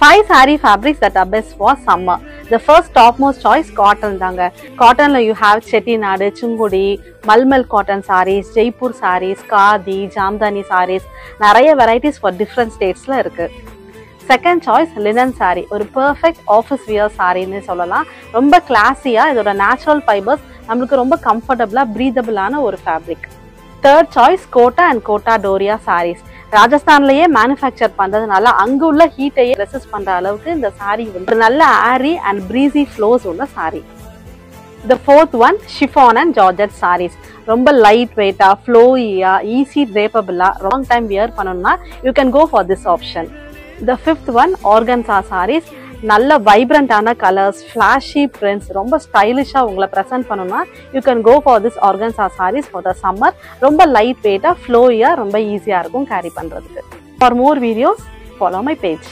5 saree fabrics that are best for summer. The first topmost choice cotton தாங்க. Cottonல you have chettinad, chungudi, malmal cotton sarees, Jaipur sarees, khadi, jamdani sarees. நிறைய varieties for different statesல இருக்கு. Second choice linen saree. ஒரு perfect office wear saree னு சொல்லலாம். ரொம்ப classy-ஆ இதோட natural fibers நமக்கு ரொம்ப comfortable-ஆ breathable-ஆன ஒரு fabric. Third choice kota and kota doria sarees. ராஜஸ்தான்லயே மேனுஃபேக்சர் பண்றதுனால அங்க உள்ள ஹீட்டையே ரெசிஸ்ட் பண்ற அளவுக்கு இந்த சாரி வந்து நல்ல airy and breezy flows உள்ள sorry. The fourth one chiffon and georgette sarees. ரொம்ப லைட் வெயிட்டா, ஃப்ளோயியா, ஈஸி drapeable-ஆ long time wear பண்ணனும்னா you can go for this option. The fifth one organza sarees. நல்ல வைப்ரண்டான கலர்ஸ், ஃபிளாஷி பிரிண்ட்ஸ், ரொம்ப ஸ்டைலிஷா உங்களை present பண்ணனும்னா you can go for this organza sarees for the summer. ரொம்ப light வெயிட்டா, ஃப்ளோயியா, ரொம்ப ஈஸியா இருக்கும் கேரி பண்றதுக்கு. For more videos follow my page.